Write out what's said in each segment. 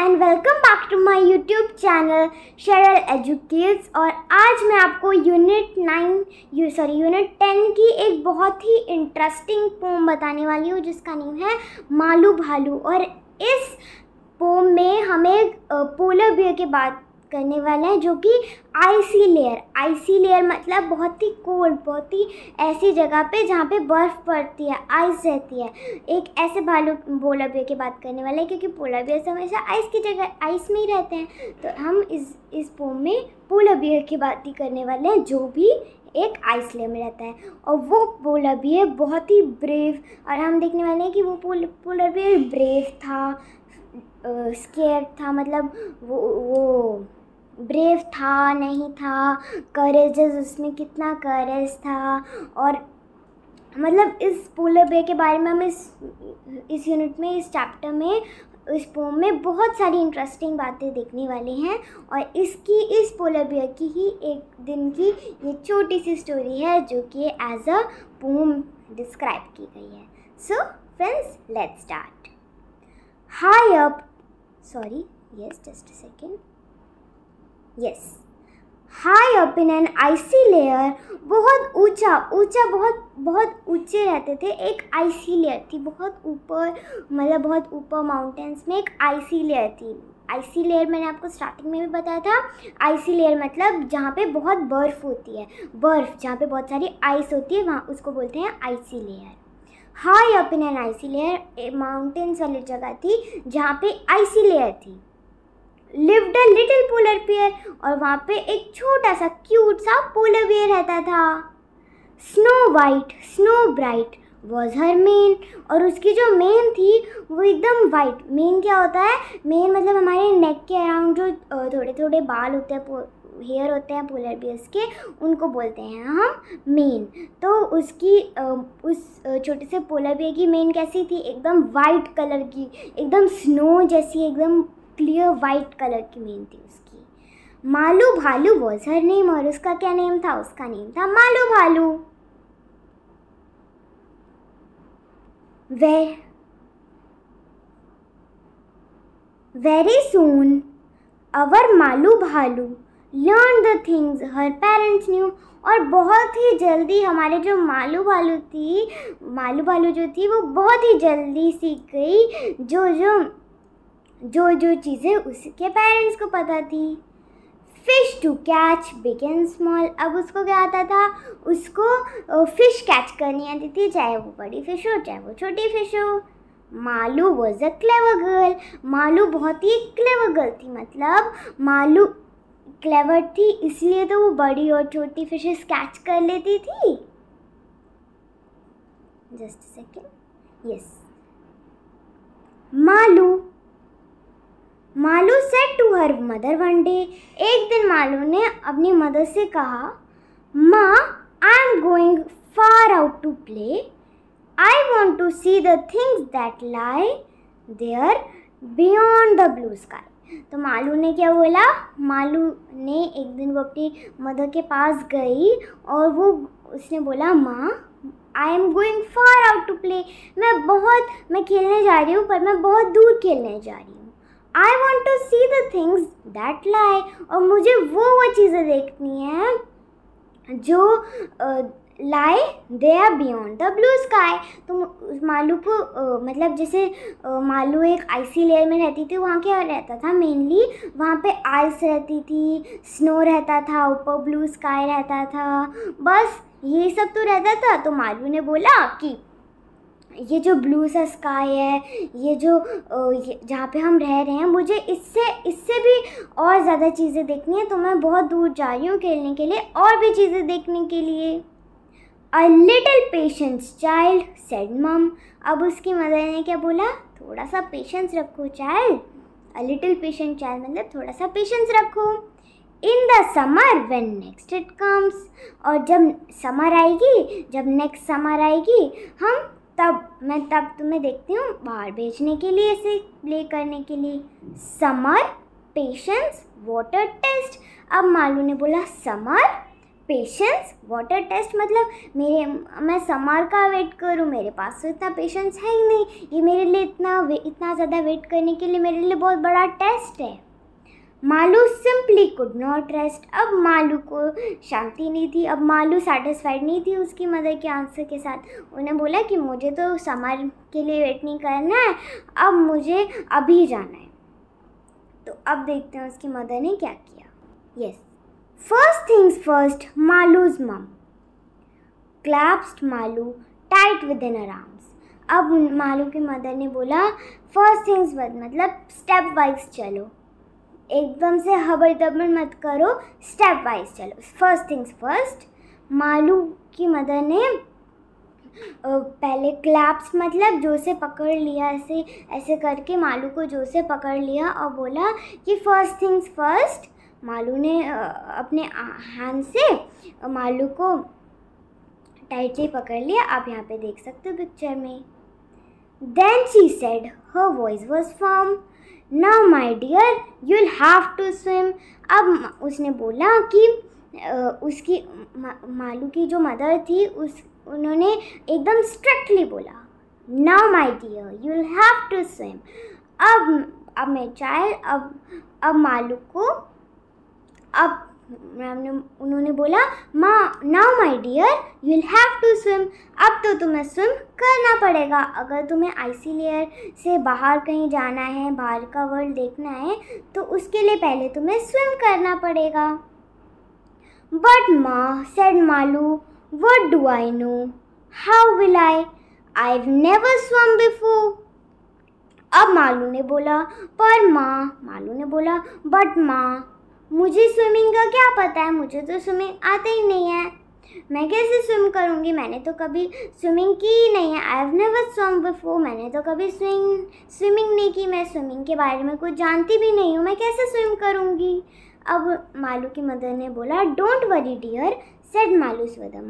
And welcome back to my YouTube channel Sharal educates. और आज मैं आपको यूनिट 10 की एक बहुत ही इंटरेस्टिंग पोम बताने वाली हूँ जिसका नेम है मालू भालू। और इस पोम में हम एक पोलर बियर की बात करने वाले हैं जो कि आइसी लेयर मतलब बहुत ही कोल्ड, बहुत ही ऐसी जगह पे जहाँ पे बर्फ़ पड़ती है, आइस रहती है। एक ऐसे पोलर बियर की बात करने वाले हैं क्योंकि पोलर बियर हमेशा आइस की जगह आइस में ही रहते हैं। तो हम इस पोम में पोलर बियर की बात ही करने वाले हैं जो भी एक आइस लेयर में रहता है। और वो पोलर बियर बहुत ही ब्रेव, और हम देखने वाले हैं कि वो पोलर बियर ब्रेव था, स्केयर था, मतलब वो ब्रेव था नहीं था, करेजेस, उसमें कितना करेज था। और मतलब इस पोलर बियर के बारे में हम इस यूनिट में, इस चैप्टर में, इस पोम में बहुत सारी इंटरेस्टिंग बातें देखने वाले हैं। और इस पोलर बियर की ही एक दिन की ये छोटी सी स्टोरी है जो कि एज अ पोम डिस्क्राइब की गई है। So friends, let's start. High up, just a second. Yes. High up in an icy layer, बहुत ऊंचे रहते थे। एक आइसी लेयर थी बहुत ऊपर, मतलब बहुत ऊपर माउंटेन्स में एक आइसी लेयर थी। आइसी लेयर मैंने आपको स्टार्टिंग में भी बताया था। आइसी लेयर मतलब जहाँ पे बहुत बर्फ़ होती है, जहाँ पे बहुत सारी आइस होती है, वहाँ उसको बोलते हैं icy layer. High up in an icy layer, mountains वाली जगह थी जहाँ पे आइसी लेयर थी। Lived a little polar bear, और वहाँ पे एक छोटा सा क्यूट सा पोलर बियर रहता था। Snow white, snow bright was her main, और उसकी जो मेन थी वो एकदम वाइट। मेन क्या होता है? मेन मतलब हमारे नेक के अराउंड जो थोड़े थोड़े बाल होते हैं, हेयर होते हैं पोलर बियर्स के, उनको बोलते हैं हम मेन। तो उसकी उस छोटे से पोलर बियर की मेन कैसी थी? एकदम वाइट कलर की, एकदम स्नो जैसी, एकदम क्लियर वाइट कलर की मेन थी उसकी। मालू भालू वॉज हर नेम, और उसका क्या नेम था? उसका नेम था मालू भालू। वेरी सून अवर मालू भालू learn the things her parents new, और बहुत ही जल्दी हमारे जो मालू भालू जो थी वो बहुत ही जल्दी सीख गई जो चीज़ें उसके पेरेंट्स को पता थी। Fish to catch big and small, अब उसको क्या आता था? उसको फिश कैच करनी आती थी, चाहे वो बड़ी फिश हो चाहे वो छोटी फिश हो। Malu was a clever girl, Malu बहुत ही क्लेवर गर्ल थी, मतलब मालू क्लेवर थी इसलिए तो वो बड़ी और छोटी फिशेस कैच कर लेती थी। Just a second. Yes, Malu said to her mother one day, एक दिन मालू ने अपनी मदर से कहा, माँ, I am going far out to play, I want to see the things that lie there beyond the blue sky. तो मालू ने क्या बोला? मालू ने एक दिन वो अपनी मदर के पास गई और उसने बोला, माँ, I am going far out to play, मैं खेलने जा रही हूँ, पर मैं बहुत दूर खेलने जा रही हूँ। I want to see the things that lie, और मुझे वो चीज़ें देखनी है जो lie they are beyond the blue sky. तो मालू को मतलब जैसे मालू एक आइसी लेयर में रहती थी, वहाँ क्या रहता था? मेनली वहाँ पे आइस रहती थी, स्नो रहता था, ऊपर ब्लू स्काई रहता था, बस ये सब तो रहता था। तो मालू ने बोला कि ये जो ब्लू सा स्काई है, ये जो जहाँ पे हम रह रहे हैं, मुझे इससे भी और ज़्यादा चीज़ें देखनी है, तो मैं बहुत दूर जा रही हूँ खेलने के लिए, और भी चीज़ें देखने के लिए। A little patience child said mom, अब उसकी मदर ने क्या बोला? थोड़ा सा पेशेंस रखो child. A little patient child मतलब थोड़ा सा पेशेंस रखो। In the summer when next it comes, और जब समर आएगी, जब नेक्स्ट समर आएगी, मैं तब तुम्हें देखती हूँ बाहर भेजने के लिए, ऐसे प्ले करने के लिए। Summer, patience, water test. अब मालू ने बोला समर, पेशेंस, वाटर टेस्ट मतलब मैं समर का वेट करूँ, मेरे पास तो इतना पेशेंस है ही नहीं, ये मेरे लिए इतना ज़्यादा वेट करने के लिए मेरे लिए बहुत बड़ा टेस्ट है। Malu simply could not rest. अब मालू को शांति नहीं थी, अब मालू सेटिस्फाइड नहीं थी उसकी मदर के आंसर के साथ। उन्हें बोला कि मुझे तो समर के लिए वेट नहीं करना है, अब मुझे अभी जाना है। तो अब देखते हैं उसकी मदर ने क्या किया। Yes, first things first, Malu's mum clasped Malu tight within her arms. अब मालू की मदर ने बोला फर्स्ट थिंग्स फर्स्ट मतलब स्टेप वाइज चलो, एकदम से हबड़ दबड़ मत करो, स्टेप वाइज चलो। फर्स्ट थिंग्स फर्स्ट, मालू की मदर ने पहले क्लैप्स मतलब जोर से पकड़ लिया, ऐसे ऐसे करके मालू को जोर से पकड़ लिया और बोला कि फर्स्ट थिंग्स फर्स्ट। मालू ने अपने हैंड से मालू को टाइटली पकड़ लिया, आप यहाँ पे देख सकते हो पिक्चर में। Then she said, her voice was firm, now my dear you'll have to swim। अब उसने बोला कि उसकी मालू की जो मदर थी उन्होंने एकदम स्ट्रिक्टली बोला, now my dear you'll have to swim। अब मेरे चाइल्ड, अब मालू को उन्होंने बोला now my dear you'll have to swim। अब तो तुम्हें स्विम करना पड़ेगा, अगर तुम्हें आइसी लेयर से बाहर कहीं जाना है, बाहर का वर्ल्ड देखना है, तो उसके लिए पहले तुम्हें स्विम करना पड़ेगा। बट माँ, said Malu, what do I know? How will I? I've never swum before। अब मालू ने बोला बट माँ, मुझे स्विमिंग का क्या पता है, मुझे तो स्विमिंग आता ही नहीं है, मैं कैसे स्विम करूँगी, मैंने तो कभी स्विमिंग की ही नहीं है। आई हैव नेवर स्वम बिफोर, मैंने तो कभी स्विमिंग नहीं की, मैं स्विमिंग के बारे में कुछ जानती भी नहीं हूँ, मैं कैसे स्विम करूँगी। अब मालू की मदर ने बोला don't worry dear, said Malu's mother.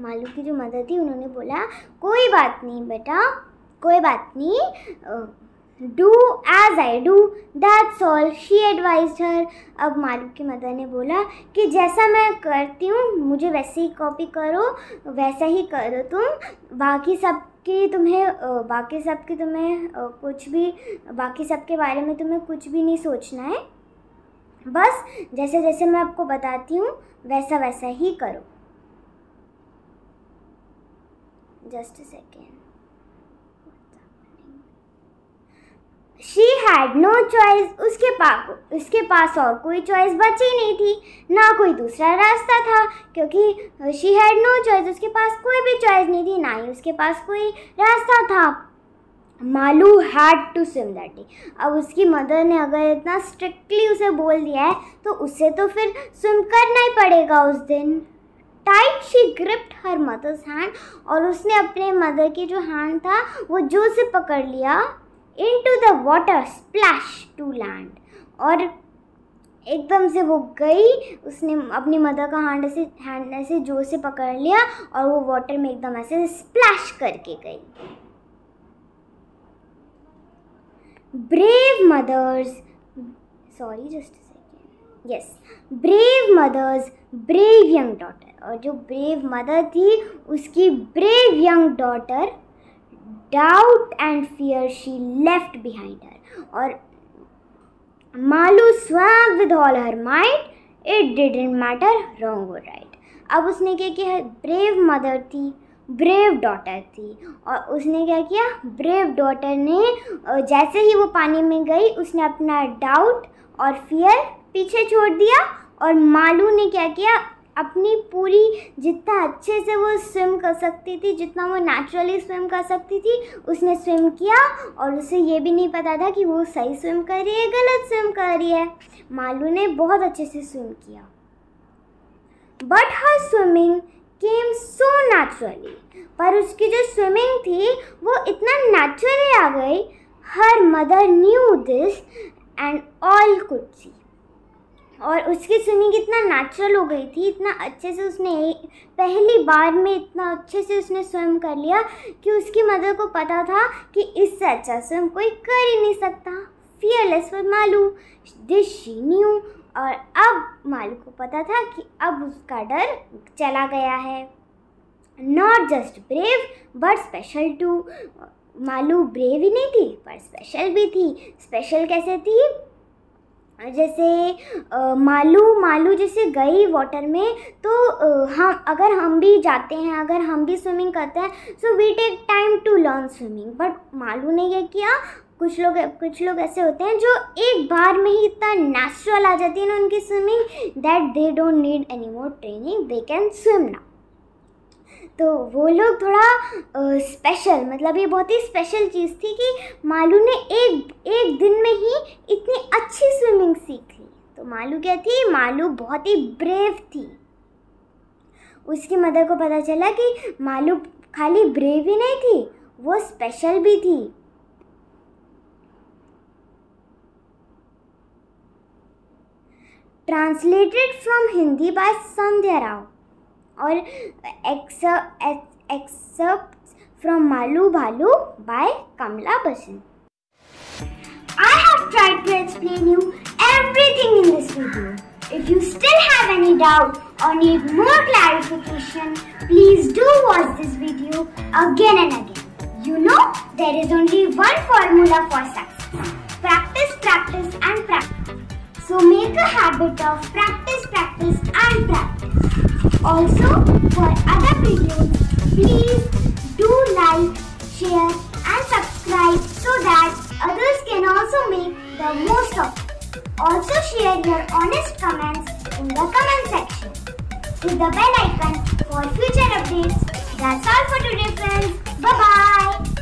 Malu की जो मदर थी उन्होंने बोला कोई बात नहीं बेटा, कोई बात नहीं, do as I do, that's all, she advised her. अब मालू की मदर ने बोला कि जैसा मैं करती हूँ मुझे वैसे ही कॉपी करो, वैसा ही करो तुम, बाकी सबके बारे में तुम्हें कुछ भी नहीं सोचना है, बस जैसे जैसे मैं आपको बताती हूँ वैसा वैसा ही करो। Just a second. She had no choice, उसके पास और कोई चॉइस बची नहीं थी, ना कोई दूसरा रास्ता था, क्योंकि शी हैड नो चॉइस, उसके पास कोई भी चॉइस नहीं थी, ना ही उसके पास कोई रास्ता था। Malu had to swim that day. अब उसकी मदर ने अगर इतना स्ट्रिक्टली उसे बोल दिया है तो उसे तो फिर स्विम करना ही पड़ेगा उस दिन। Tight she gripped her mother's hand, और उसने अपने मदर की जो हैंड था वो जोर से पकड़ लिया। into the water splash to land, और एकदम से वो गई, उसने अपनी मदर का हैंड ऐसे जोर से पकड़ लिया और वो वाटर में एकदम ऐसे स्प्लैश करके गई। Brave mothers, brave mothers brave young daughter, और जो ब्रेव मदर थी उसकी brave young daughter doubt and fear she left behind her, और Malu swam with all her might, it didn't matter wrong or right। अब उसने क्या किया, ब्रेव मदर थी, ब्रेव डॉटर थी, और उसने क्या किया, ब्रेव डॉटर ने जैसे ही वो पानी में गई उसने अपना डाउट और फियर पीछे छोड़ दिया, और मालू ने क्या किया, अपनी पूरी जितना अच्छे से वो स्विम कर सकती थी, जितना वो नेचुरली स्विम कर सकती थी उसने स्विम किया, और उसे ये भी नहीं पता था कि वो सही स्विम कर रही है गलत स्विम कर रही है। मालू ने बहुत अच्छे से स्विम किया। But her swimming came so naturally, पर उसकी जो स्विमिंग थी वो इतना नेचुरली आ गई। Her mother new this and all could see, और उसकी स्विमिंग इतना नेचुरल हो गई थी, इतना अच्छे से उसने पहली बार में इतना अच्छे से उसने स्विम कर लिया कि उसकी मदर को पता था कि इससे अच्छा स्विम कोई कर ही नहीं सकता। fearless was Malu. This she knew. और अब मालू को पता था कि अब उसका डर चला गया है. Not just brave but special too. Malu brave ही नहीं थी पर स्पेशल भी थी. स्पेशल कैसे थी? जैसे मालू जैसे गई वाटर में तो अगर हम भी जाते हैं, अगर हम भी स्विमिंग करते हैं, so we take time to learn swimming. But Malu ने ये किया. कुछ लोग ऐसे होते हैं जो एक बार में ही इतना नेचुरल आ जाती है ना उनकी swimming, that they don't need any more training, they can swim now. तो वो लोग थोड़ा स्पेशल, मतलब ये बहुत ही स्पेशल चीज़ थी कि मालू ने एक दिन में ही इतनी अच्छी स्विमिंग सीख ली. तो मालू क्या थी? मालू बहुत ही ब्रेव थी. उसकी मदर को पता चला कि मालू खाली ब्रेव ही नहीं थी, वो स्पेशल भी थी. ट्रांसलेटेड फ्रॉम हिंदी बाय संध्या राव और excerpts from Malu Bhalu by Kamla Basan. I have tried to explain you everything in this video. If you still have any doubt or need more clarification, please do watch this video again and again. You know, there is only one formula for success. Practice, practice and practice. So make a habit of practice, practice and practice. Also, for other videos, please do like, share and subscribe so that others can also make the most of it. Also share your honest comments in the comment section. Hit the bell icon for future updates. That's all for today, friends. Bye-bye.